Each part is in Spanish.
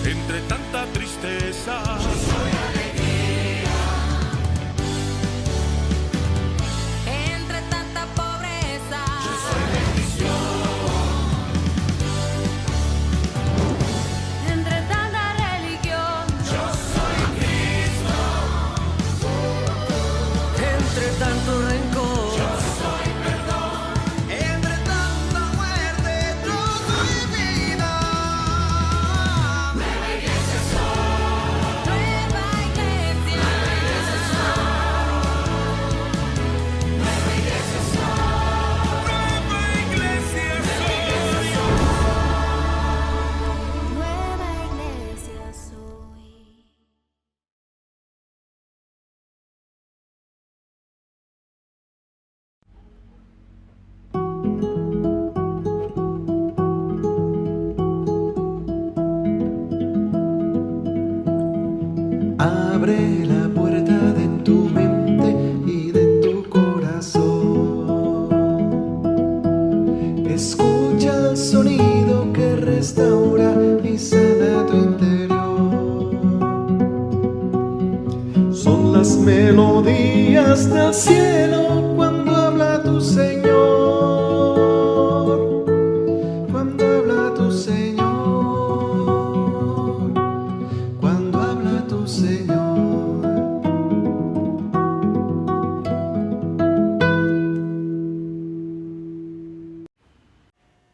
entre tanta tristeza. Yo soy alegría. Entre tanta pobreza. Yo soy bendición. Entre tanta religión. Yo soy Cristo. Entre tanto rencor, Yo soy perdón. entre tanta muerte, yo soy vida. Nueva iglesia soy. Nueva iglesia. Nueva iglesia soy. Nueva iglesia soy. Nueva iglesia soy. Nueva iglesia soy. Abre la puerta de tu mente y de tu corazón. Escucha el sonido que restaura y sana tu interior. Son las melodías del cielo cuando habla tu Señor. Cuando habla tu Señor. Cuando habla tu Señor.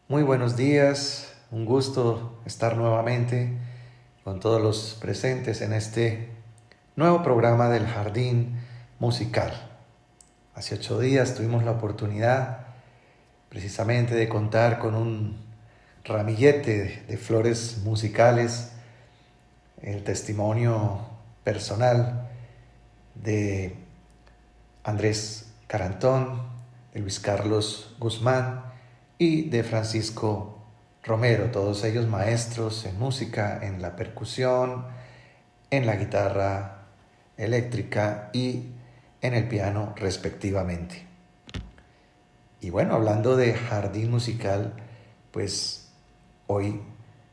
Muy buenos días, un gusto estar nuevamente con todos los presentes en este nuevo programa del Jardín Musical. Hace 8 días tuvimos la oportunidad precisamente de contar con un ramillete de flores musicales, el testimonio personal de Andrés Carantón, de Luis Carlos Guzmán y de Francisco Romero, todos ellos maestros en música, en la percusión, en la guitarra eléctrica y en el piano respectivamente. Y bueno, hablando de jardín musical, pues hoy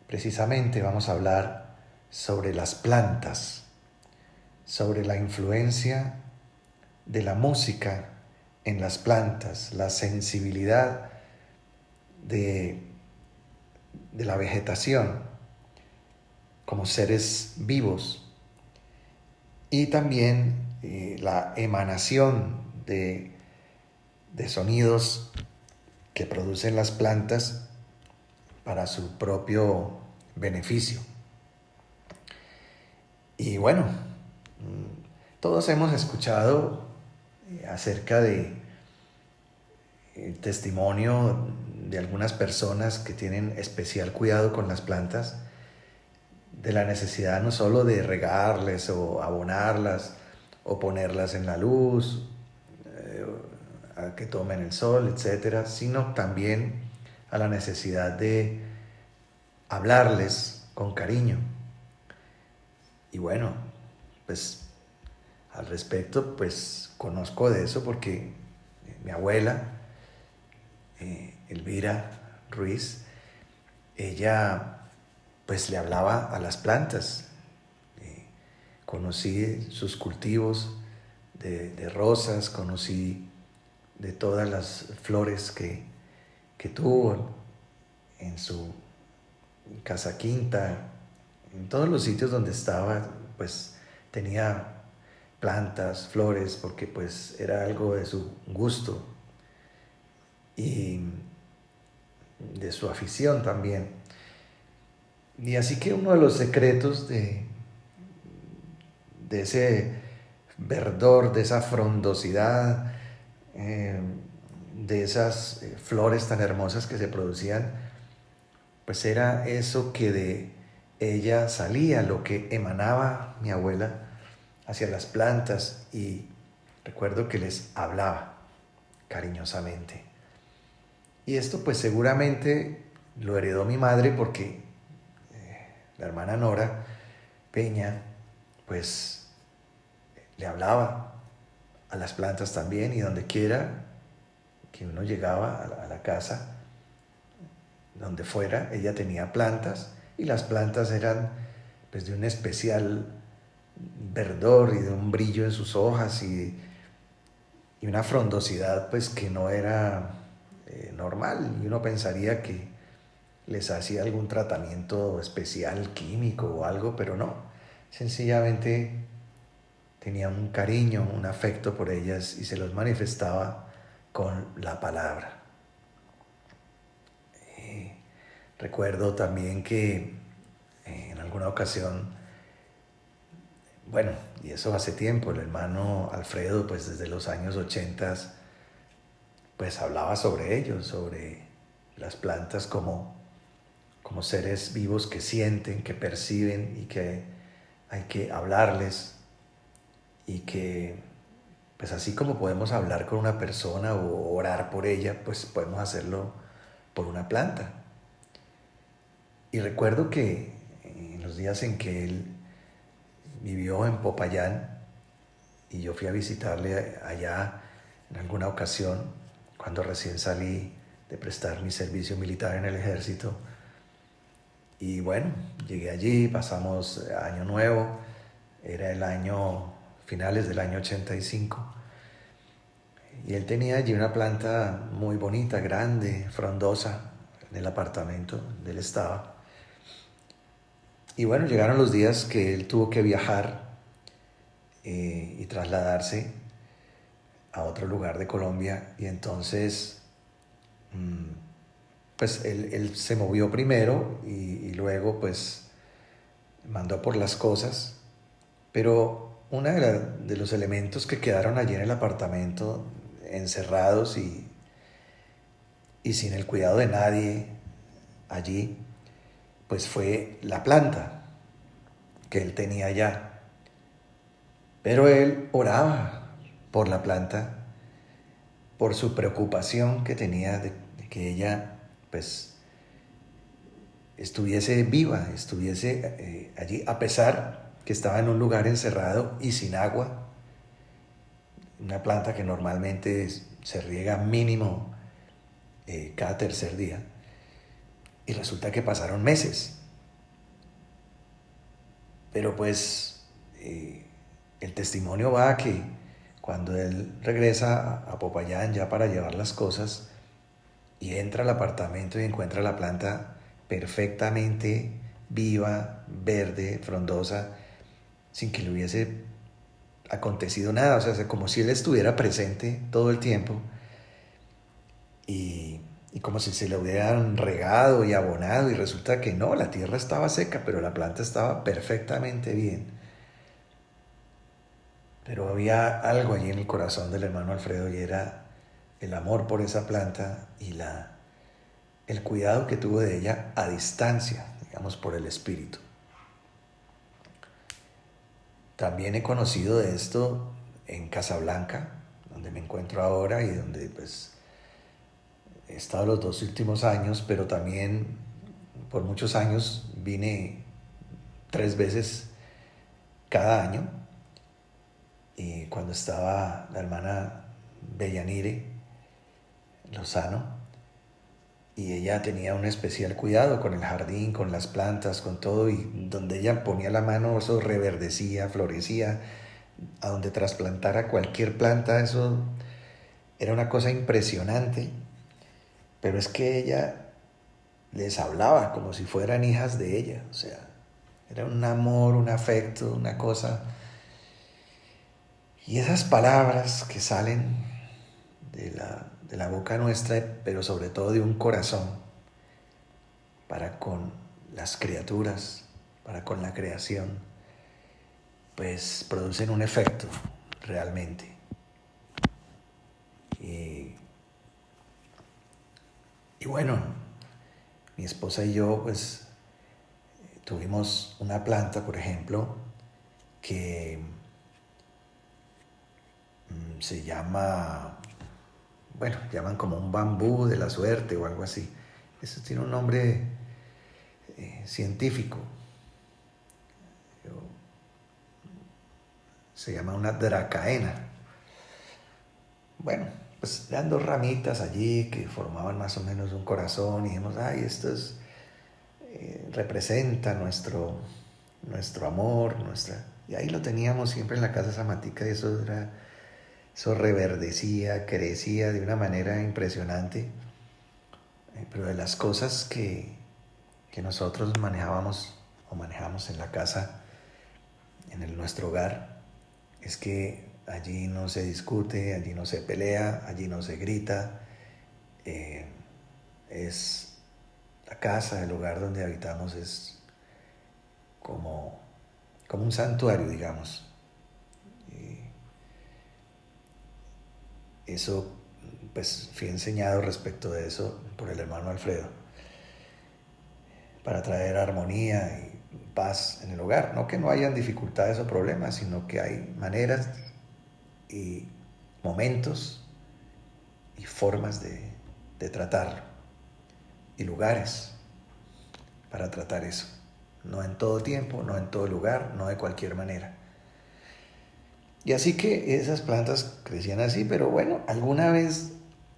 precisamente vamos a hablar sobre las plantas, sobre la influencia de la música en las plantas, la sensibilidad de la vegetación como seres vivos y también la emanación de sonidos que producen las plantas para su propio beneficio. Y bueno, todos hemos escuchado acerca de el testimonio de algunas personas que tienen especial cuidado con las plantas, de la necesidad no solo de regarles o abonarlas o ponerlas en la luz, a que tomen el sol, etcétera, sino también a la necesidad de hablarles con cariño. Y bueno, pues al respecto, pues conozco de eso porque mi abuela, Elvira Ruiz, ella pues le hablaba a las plantas. Conocí sus cultivos de rosas, conocí de todas las flores que tuvo en su casa quinta, en todos los sitios donde estaba, pues tenía plantas, flores, porque pues era algo de su gusto y de su afición también. Y así que uno de los secretos de ese verdor, de esa frondosidad, de esas flores tan hermosas que se producían, pues era eso que de ella salía, lo que emanaba mi abuela hacia las plantas, y recuerdo que les hablaba cariñosamente. Y esto pues seguramente lo heredó mi madre porque la hermana Nora Peña pues le hablaba a las plantas también, y donde quiera que uno llegaba a la casa, donde fuera, ella tenía plantas, y las plantas eran pues de un especial verdor y de un brillo en sus hojas y una frondosidad pues que no era normal, y uno pensaría que les hacía algún tratamiento especial químico o algo, pero no, sencillamente tenía un cariño, un afecto por ellas y se los manifestaba con la palabra. Recuerdo también que en alguna ocasión, bueno, y eso hace tiempo, el hermano Alfredo, pues desde los años 80, pues hablaba sobre ellos, sobre las plantas como seres vivos que sienten, que perciben y que hay que hablarles, y que pues así como podemos hablar con una persona o orar por ella, pues podemos hacerlo por una planta. Y recuerdo que en los días en que él vivió en Popayán y yo fui a visitarle allá en alguna ocasión, cuando recién salí de prestar mi servicio militar en el ejército, y bueno, llegué allí, pasamos Año Nuevo, era el año, finales del año 85, y él tenía allí una planta muy bonita, grande, frondosa, en el apartamento donde él estaba. Y bueno, llegaron los días que él tuvo que viajar y trasladarse a otro lugar de Colombia, y entonces pues él se movió primero y luego pues mandó por las cosas, pero uno de los elementos que quedaron allí en el apartamento, encerrados y sin el cuidado de nadie allí, pues fue la planta que él tenía allá. Pero él oraba por la planta, por su preocupación que tenía de que ella pues estuviese viva, estuviese allí, a pesar que estaba en un lugar encerrado y sin agua. Una planta que normalmente se riega mínimo cada tercer día. Y resulta que pasaron meses. Pero pues el testimonio va a que cuando él regresa a Popayán ya para llevar las cosas y entra al apartamento y encuentra la planta perfectamente viva, verde, frondosa, sin que le hubiese acontecido nada, o sea, como si él estuviera presente todo el tiempo y como si se le hubieran regado y abonado, y resulta que no, la tierra estaba seca, pero la planta estaba perfectamente bien. Pero había algo allí en el corazón del hermano Alfredo, y era el amor por esa planta y el cuidado que tuvo de ella a distancia, digamos, por el espíritu. También he conocido de esto en Casablanca, donde me encuentro ahora y donde pues he estado los 2 últimos años, pero también por muchos años vine 3 veces cada año. Y cuando estaba la hermana Bellanire Lozano, y ella tenía un especial cuidado con el jardín, con las plantas, con todo, y donde ella ponía la mano, eso reverdecía, florecía. A donde trasplantara cualquier planta, eso era una cosa impresionante. Pero es que ella les hablaba como si fueran hijas de ella, o sea, era un amor, un afecto, una cosa. Y esas palabras que salen de la boca nuestra, pero sobre todo de un corazón, para con las criaturas, para con la creación, pues producen un efecto realmente. Y bueno, mi esposa y yo pues tuvimos una planta, por ejemplo, que se llama, bueno, llaman como un bambú de la suerte o algo así. Eso tiene un nombre científico. Se llama una dracaena. Bueno, pues eran 2 ramitas allí que formaban más o menos un corazón, y dijimos, ay, esto representa nuestro amor, y ahí lo teníamos siempre en la casa esa matica, y eso reverdecía, crecía de una manera impresionante. Pero de las cosas que nosotros manejamos en la casa, nuestro hogar, es que allí no se discute, allí no se pelea, allí no se grita. Es la casa, el hogar donde habitamos es como un santuario, digamos. Eso, pues fui enseñado respecto de eso por el hermano Alfredo, para traer armonía y paz en el hogar. No que no hayan dificultades o problemas, sino que hay maneras y momentos y formas de tratarlo, y lugares para tratar eso. No en todo tiempo, no en todo lugar, no de cualquier manera. Y así que esas plantas crecían así, pero bueno, alguna vez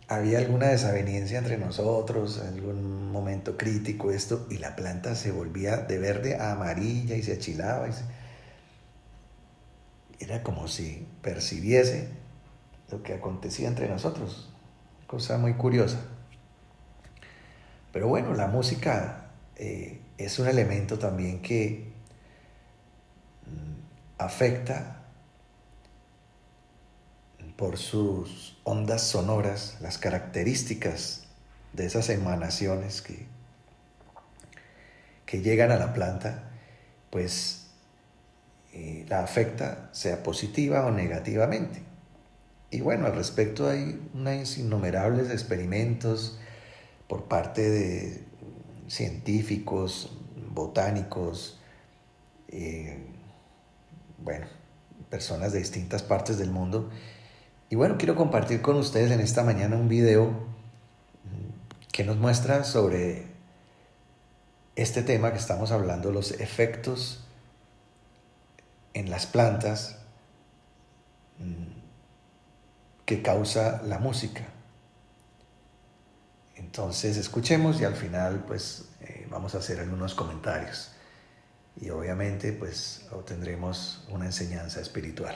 había alguna desaveniencia entre nosotros, algún momento crítico esto, y la planta se volvía de verde a amarilla y se achilaba. Era como si percibiese lo que acontecía entre nosotros. Cosa muy curiosa. Pero bueno, la música es un elemento también que afecta por sus ondas sonoras, las características de esas emanaciones que llegan a la planta, pues la afecta, sea positiva o negativamente. Y bueno, al respecto hay unos innumerables experimentos por parte de científicos, botánicos, personas de distintas partes del mundo. Y bueno, quiero compartir con ustedes en esta mañana un video que nos muestra sobre este tema que estamos hablando, los efectos en las plantas que causa la música. Entonces escuchemos y al final pues vamos a hacer algunos comentarios y obviamente pues obtendremos una enseñanza espiritual.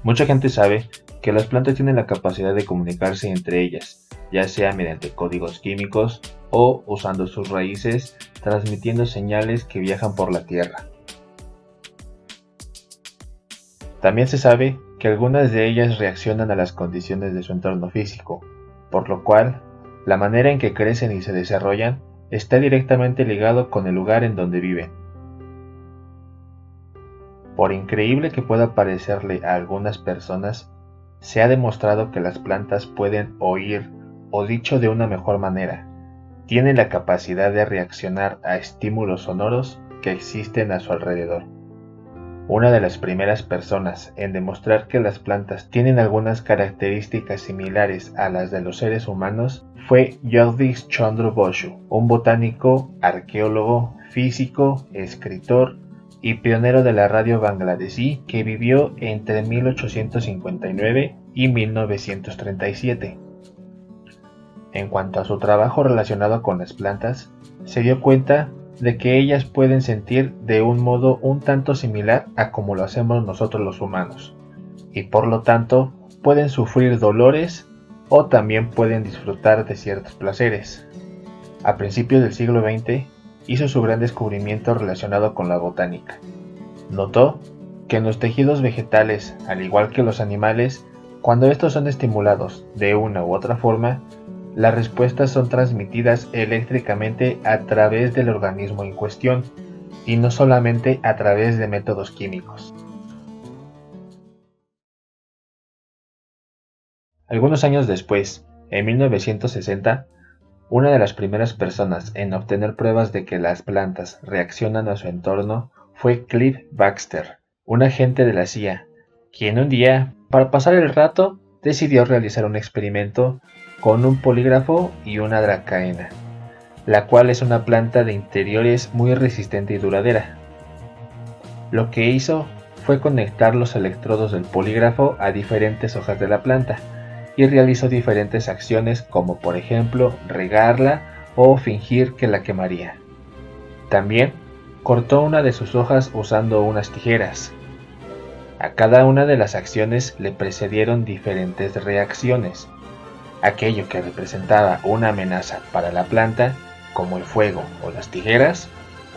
Mucha gente sabe que las plantas tienen la capacidad de comunicarse entre ellas, ya sea mediante códigos químicos o usando sus raíces, transmitiendo señales que viajan por la tierra. También se sabe que algunas de ellas reaccionan a las condiciones de su entorno físico, por lo cual la manera en que crecen y se desarrollan está directamente ligado con el lugar en donde viven. Por increíble que pueda parecerle a algunas personas, se ha demostrado que las plantas pueden oír, o dicho de una mejor manera, tienen la capacidad de reaccionar a estímulos sonoros que existen a su alrededor. Una de las primeras personas en demostrar que las plantas tienen algunas características similares a las de los seres humanos fue Jagdish Chandra Basu, un botánico, arqueólogo, físico, escritor y pionero de la radio bangladesí que vivió entre 1859 y 1937. En cuanto a su trabajo relacionado con las plantas, se dio cuenta de que ellas pueden sentir de un modo un tanto similar a como lo hacemos nosotros los humanos, y por lo tanto pueden sufrir dolores o también pueden disfrutar de ciertos placeres. A principios del siglo XX hizo su gran descubrimiento relacionado con la botánica. Notó que en los tejidos vegetales, al igual que los animales, cuando estos son estimulados de una u otra forma, las respuestas son transmitidas eléctricamente a través del organismo en cuestión, y no solamente a través de métodos químicos. Algunos años después, en 1960, una de las primeras personas en obtener pruebas de que las plantas reaccionan a su entorno fue Cliff Baxter, un agente de la CIA, quien un día, para pasar el rato, decidió realizar un experimento con un polígrafo y una dracaena, la cual es una planta de interiores muy resistente y duradera. Lo que hizo fue conectar los electrodos del polígrafo a diferentes hojas de la planta y realizó diferentes acciones como por ejemplo regarla o fingir que la quemaría. También cortó una de sus hojas usando unas tijeras. A cada una de las acciones le precedieron diferentes reacciones. Aquello que representaba una amenaza para la planta, como el fuego o las tijeras,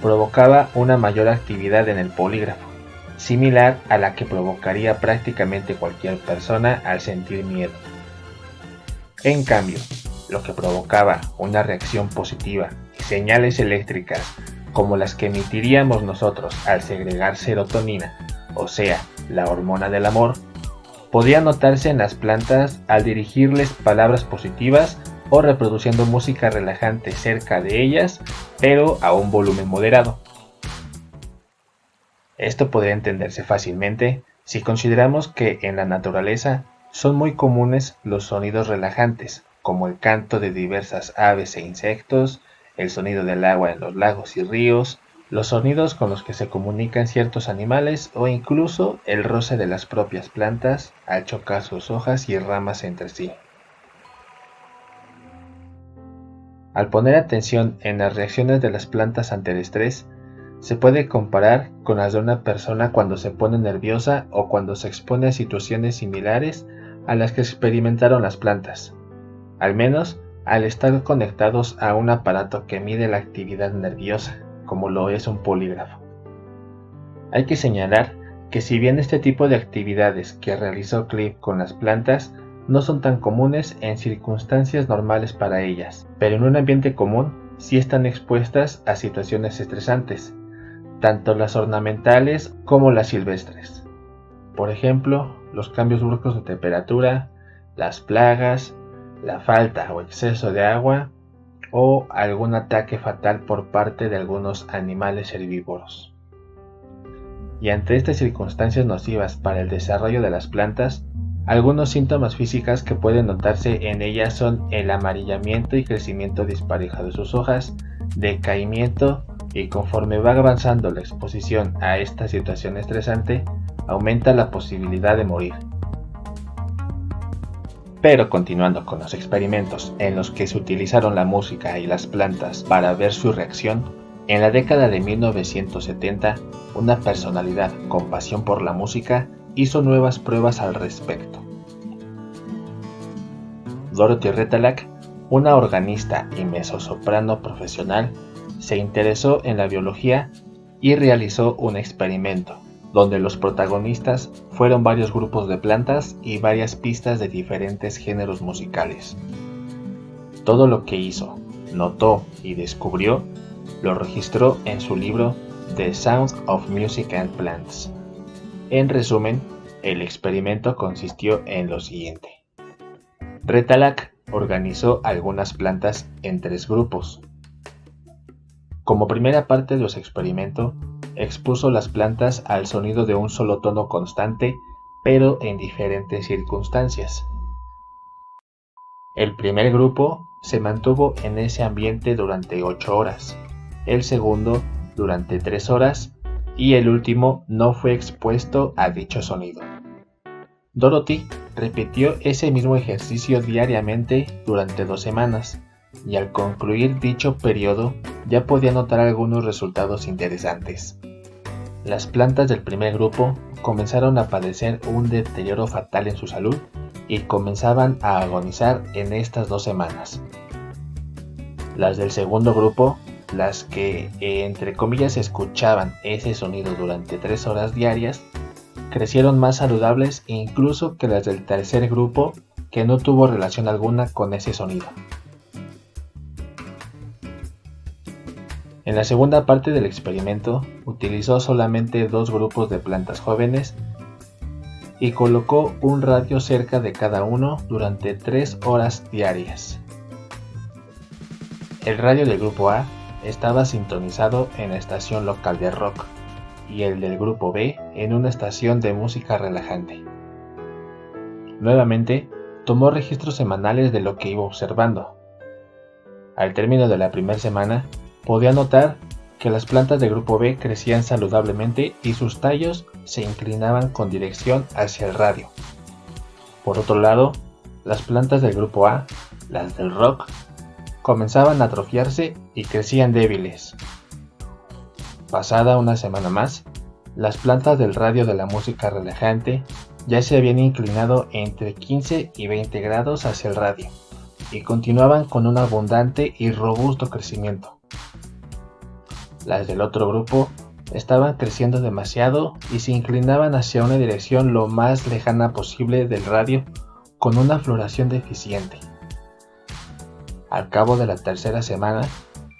provocaba una mayor actividad en el polígrafo, similar a la que provocaría prácticamente cualquier persona al sentir miedo. En cambio, lo que provocaba una reacción positiva y señales eléctricas como las que emitiríamos nosotros al segregar serotonina, o sea, la hormona del amor, podía notarse en las plantas al dirigirles palabras positivas o reproduciendo música relajante cerca de ellas, pero a un volumen moderado. Esto podría entenderse fácilmente si consideramos que en la naturaleza son muy comunes los sonidos relajantes, como el canto de diversas aves e insectos, el sonido del agua en los lagos y ríos, los sonidos con los que se comunican ciertos animales o incluso el roce de las propias plantas al chocar sus hojas y ramas entre sí. Al poner atención en las reacciones de las plantas ante el estrés, se puede comparar con las de una persona cuando se pone nerviosa o cuando se expone a situaciones similares a las que experimentaron las plantas, al menos al estar conectados a un aparato que mide la actividad nerviosa, como lo es un polígrafo. Hay que señalar que si bien este tipo de actividades que realizó Cliff con las plantas no son tan comunes en circunstancias normales para ellas, pero en un ambiente común sí están expuestas a situaciones estresantes, tanto las ornamentales como las silvestres. Por ejemplo, los cambios bruscos de temperatura, las plagas, la falta o exceso de agua o algún ataque fatal por parte de algunos animales herbívoros. Y ante estas circunstancias nocivas para el desarrollo de las plantas, algunos síntomas físicos que pueden notarse en ellas son el amarillamiento y crecimiento disparejo de sus hojas, decaimiento y conforme va avanzando la exposición a esta situación estresante, aumenta la posibilidad de morir. Pero continuando con los experimentos en los que se utilizaron la música y las plantas para ver su reacción, en la década de 1970, una personalidad con pasión por la música hizo nuevas pruebas al respecto. Dorothy Retalak, una organista y mezzosoprano profesional, se interesó en la biología y realizó un experimento, donde los protagonistas fueron varios grupos de plantas y varias pistas de diferentes géneros musicales. Todo lo que hizo, notó y descubrió, lo registró en su libro The Sound of Music and Plants. En resumen, el experimento consistió en lo siguiente. Retalak organizó algunas plantas en 3 grupos. Como primera parte de su experimento, expuso las plantas al sonido de un solo tono constante, pero en diferentes circunstancias. El primer grupo se mantuvo en ese ambiente durante 8 horas, el segundo durante 3 horas y el último no fue expuesto a dicho sonido. Dorothy repitió ese mismo ejercicio diariamente durante 2 semanas y al concluir dicho periodo ya podía notar algunos resultados interesantes. Las plantas del primer grupo comenzaron a padecer un deterioro fatal en su salud y comenzaban a agonizar en estas 2 semanas. Las del segundo grupo, las que entre comillas escuchaban ese sonido durante 3 horas diarias, crecieron más saludables incluso que las del tercer grupo que no tuvo relación alguna con ese sonido. En la segunda parte del experimento, utilizó solamente 2 grupos de plantas jóvenes y colocó un radio cerca de cada uno durante 3 horas diarias. El radio del grupo A estaba sintonizado en la estación local de rock y el del grupo B en una estación de música relajante. Nuevamente, tomó registros semanales de lo que iba observando. Al término de la primera semana, podía notar que las plantas del grupo B crecían saludablemente y sus tallos se inclinaban con dirección hacia el radio. Por otro lado, las plantas del grupo A, las del rock, comenzaban a atrofiarse y crecían débiles. Pasada una semana más, las plantas del radio de la música relajante ya se habían inclinado entre 15 y 20 grados hacia el radio y continuaban con un abundante y robusto crecimiento. Las del otro grupo estaban creciendo demasiado y se inclinaban hacia una dirección lo más lejana posible del radio con una floración deficiente. Al cabo de la tercera semana,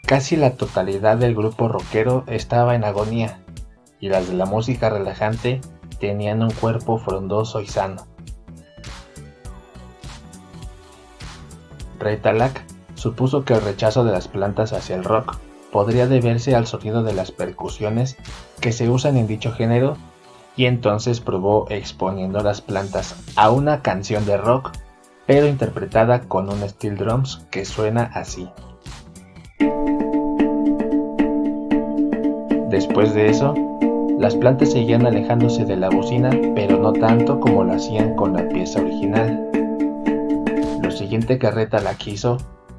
casi la totalidad del grupo rockero estaba en agonía y las de la música relajante tenían un cuerpo frondoso y sano. Retalak supuso que el rechazo de las plantas hacia el rock podría deberse al sonido de las percusiones que se usan en dicho género y entonces probó exponiendo las plantas a una canción de rock, pero interpretada con un steel drums que suena así. Después de eso, las plantas seguían alejándose de la bocina, pero no tanto como lo hacían con la pieza original. Lo siguiente que Retalak hizo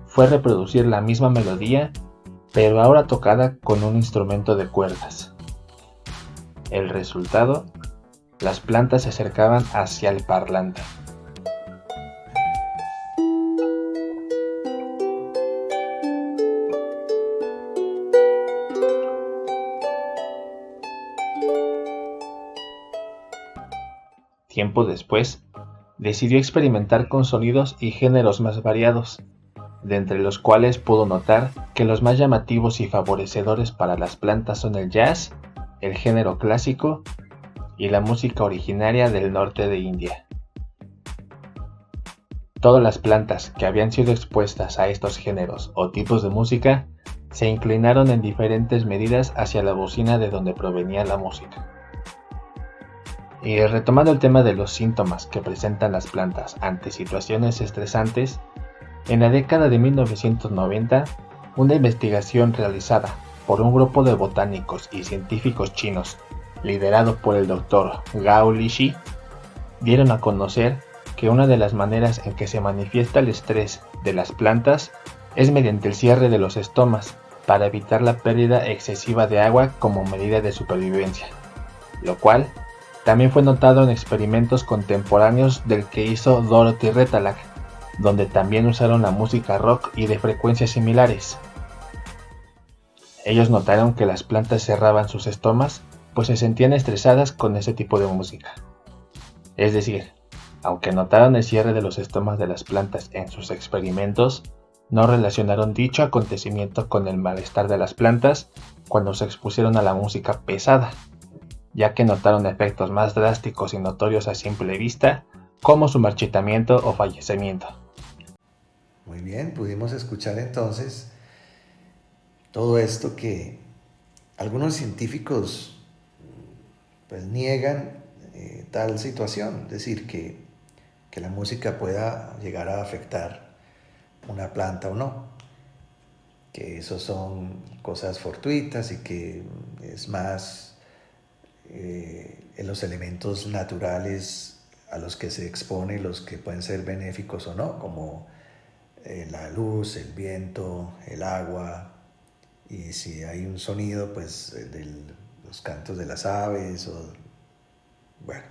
fue reproducir la misma melodía, pero ahora tocada con un instrumento de cuerdas. El resultado, las plantas se acercaban hacia el parlante. Tiempo después, decidió experimentar con sonidos y géneros más variados, de entre los cuales pudo notar que los más llamativos y favorecedores para las plantas son el jazz, el género clásico y la música originaria del norte de India. Todas las plantas que habían sido expuestas a estos géneros o tipos de música se inclinaron en diferentes medidas hacia la bocina de donde provenía la música. Y retomando el tema de los síntomas que presentan las plantas ante situaciones estresantes, en la década de 1990, una investigación realizada por un grupo de botánicos y científicos chinos, liderado por el Dr. Gao Lishi, dieron a conocer que una de las maneras en que se manifiesta el estrés de las plantas es mediante el cierre de los estomas para evitar la pérdida excesiva de agua como medida de supervivencia, lo cual también fue notado en experimentos contemporáneos del que hizo Dorothy Retalak, donde también usaron la música rock y de frecuencias similares. Ellos notaron que las plantas cerraban sus estomas, pues se sentían estresadas con ese tipo de música. Es decir, aunque notaron el cierre de los estomas de las plantas en sus experimentos, no relacionaron dicho acontecimiento con el malestar de las plantas cuando se expusieron a la música pesada, ya que notaron efectos más drásticos y notorios a simple vista, como su marchitamiento o fallecimiento. Muy bien, pudimos escuchar entonces todo esto que algunos científicos pues niegan tal situación, es decir, que la música pueda llegar a afectar una planta o no, que eso son cosas fortuitas y que es más en los elementos naturales a los que se expone los que pueden ser benéficos o no, como la luz, el viento, el agua, y si hay un sonido, pues de los cantos de las aves, bueno.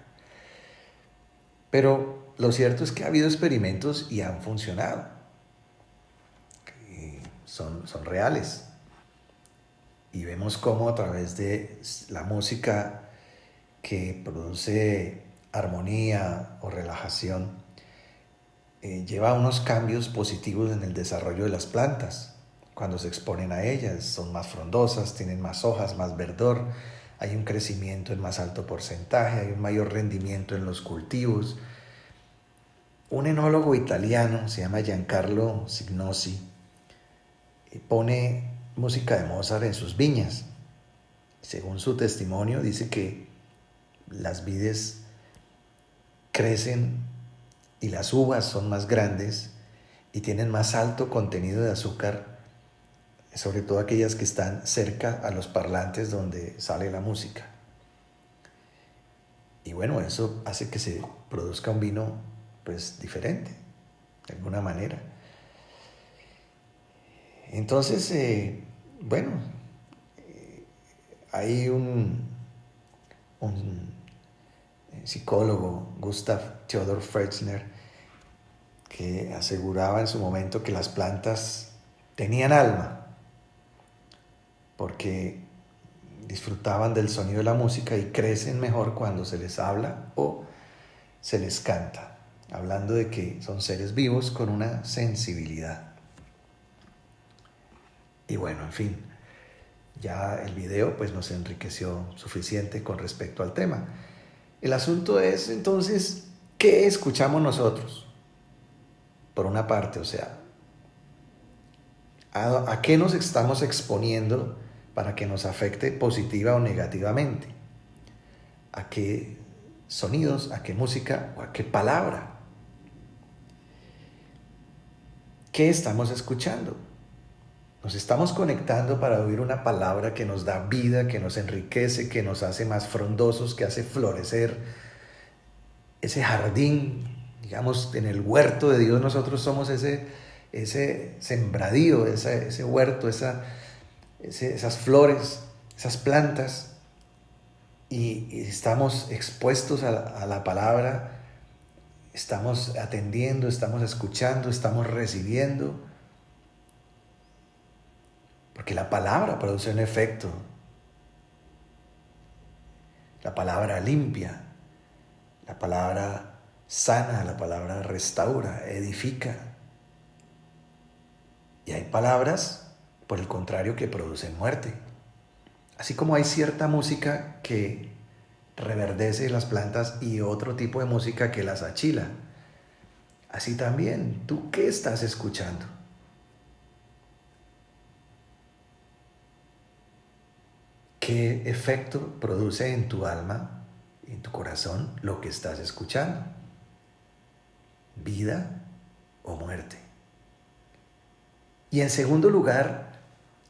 Pero lo cierto es que ha habido experimentos y han funcionado, y son reales. Y vemos cómo a través de la música que produce armonía o relajación, lleva unos cambios positivos en el desarrollo de las plantas. Cuando se exponen a ellas, son más frondosas, tienen más hojas, más verdor, hay un crecimiento en más alto porcentaje, hay un mayor rendimiento en los cultivos. Un enólogo italiano, se llama Giancarlo Signosi, pone música de Mozart en sus viñas. Según su testimonio, dice que las vides crecen y las uvas son más grandes y tienen más alto contenido de azúcar, sobre todo aquellas que están cerca a los parlantes donde sale la música. Y bueno, eso hace que se produzca un vino pues diferente, de alguna manera. Entonces, Hay un psicólogo, Gustav Theodor Fechner, que aseguraba en su momento que las plantas tenían alma, porque disfrutaban del sonido de la música y crecen mejor cuando se les habla o se les canta, hablando de que son seres vivos con una sensibilidad. Y bueno, en fin, ya el video pues nos enriqueció suficiente con respecto al tema. El asunto es entonces, ¿qué escuchamos nosotros? Por una parte, o sea, ¿a qué nos estamos exponiendo para que nos afecte positiva o negativamente? ¿A qué sonidos, a qué música o a qué palabra? ¿Qué estamos escuchando? Nos estamos conectando para oír una palabra que nos da vida, que nos enriquece, que nos hace más frondosos, que hace florecer ese jardín. Digamos, en el huerto de Dios nosotros somos ese sembradío, ese huerto, esas flores, esas plantas, y estamos expuestos a la palabra, estamos atendiendo, estamos escuchando, estamos recibiendo, porque la palabra produce un efecto. La palabra limpia, la palabra sana, la palabra restaura, edifica. Y hay palabras, por el contrario, que producen muerte. Así como hay cierta música que reverdece las plantas y otro tipo de música que las achila. Así también, ¿tú qué estás escuchando? ¿Qué efecto produce en tu alma, en tu corazón, lo que estás escuchando? ¿Vida o muerte? Y en segundo lugar,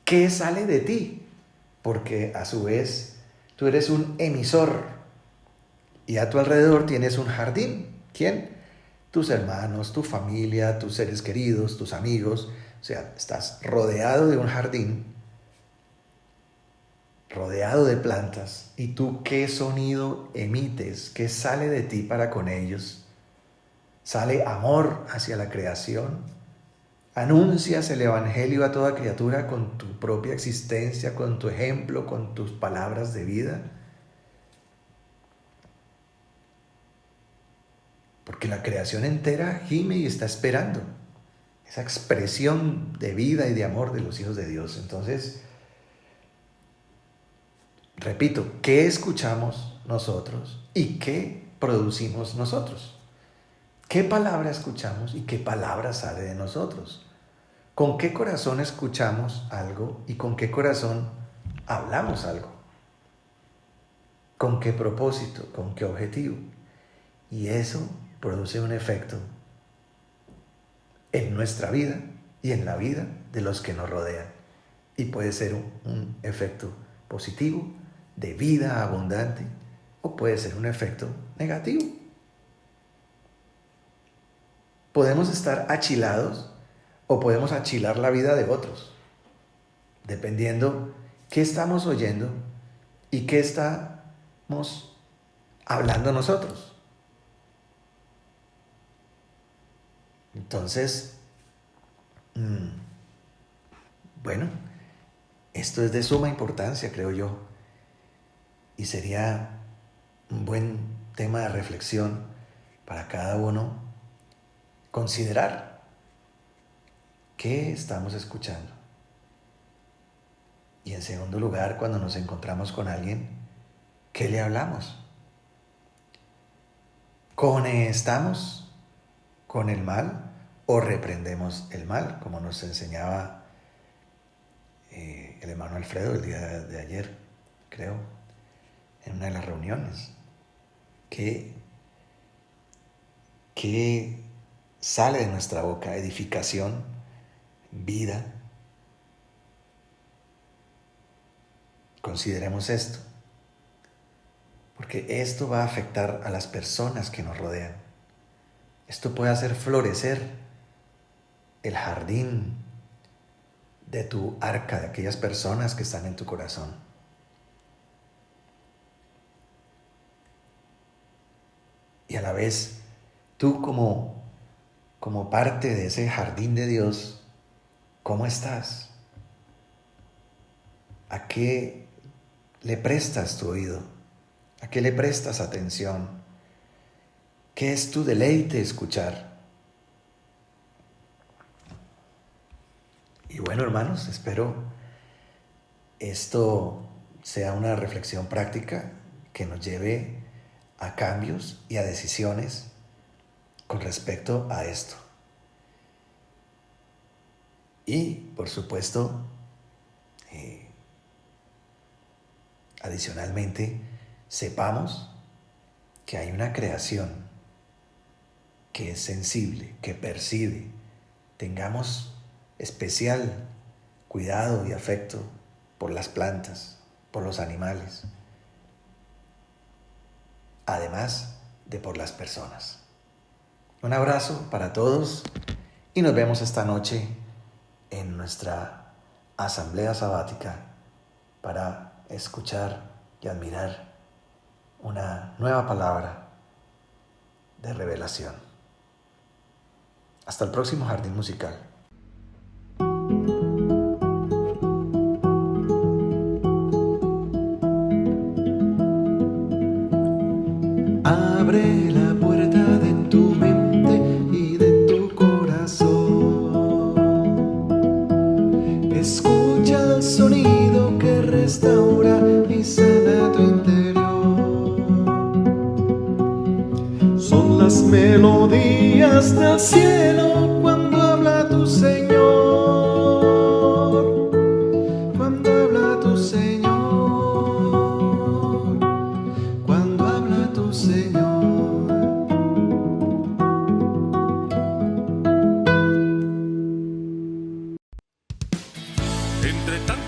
¿qué sale de ti? Porque a su vez tú eres un emisor y a tu alrededor tienes un jardín. ¿Quién? Tus hermanos, tu familia, tus seres queridos, tus amigos. O sea, estás rodeado de un jardín, rodeado de plantas. ¿Y tú qué sonido emites? ¿Qué sale de ti para con ellos? ¿Sale amor hacia la creación? ¿Anuncias el evangelio a toda criatura con tu propia existencia, con tu ejemplo, con tus palabras de vida? Porque la creación entera gime y está esperando esa expresión de vida y de amor de los hijos de Dios. Entonces, repito, ¿qué escuchamos nosotros y qué producimos nosotros? ¿Qué palabra escuchamos y qué palabra sale de nosotros? ¿Con qué corazón escuchamos algo y con qué corazón hablamos algo? ¿Con qué propósito? ¿Con qué objetivo? Y eso produce un efecto en nuestra vida y en la vida de los que nos rodean. Y puede ser un efecto positivo, de vida abundante, o puede ser un efecto negativo. Podemos estar achilados o podemos achilar la vida de otros, dependiendo qué estamos oyendo y qué estamos hablando nosotros. Entonces, bueno, esto es de suma importancia, creo yo, y sería un buen tema de reflexión para cada uno considerar qué estamos escuchando. Y en segundo lugar, cuando nos encontramos con alguien, ¿qué le hablamos? ¿Conectamos con el mal o reprendemos el mal? Como nos enseñaba el hermano Alfredo el día de ayer, creo, en una de las reuniones. ¿Qué sale de nuestra boca? Edificación, vida. Consideremos esto, porque esto va a afectar a las personas que nos rodean. Esto puede hacer florecer el jardín de tu arca, de aquellas personas que están en tu corazón. Y a la vez, tú como parte de ese jardín de Dios, ¿cómo estás? ¿A qué le prestas tu oído? ¿A qué le prestas atención? ¿Qué es tu deleite escuchar? Y bueno, hermanos, espero esto sea una reflexión práctica que nos lleve a cambios y a decisiones con respecto a esto. Y, por supuesto, adicionalmente, sepamos que hay una creación que es sensible, que percibe. Tengamos especial cuidado y afecto por las plantas, por los animales, además de por las personas. Un abrazo para todos y nos vemos esta noche en nuestra asamblea sabática para escuchar y admirar una nueva palabra de revelación. Hasta el próximo Jardín Musical. Abre la puerta de tu mente y de tu corazón. Escucha el sonido que restaura y sana tu interior. Son las melodías del cielo cuando habla tu Señor. Cuando habla tu Señor. Cuando habla tu Señor. Entre tanto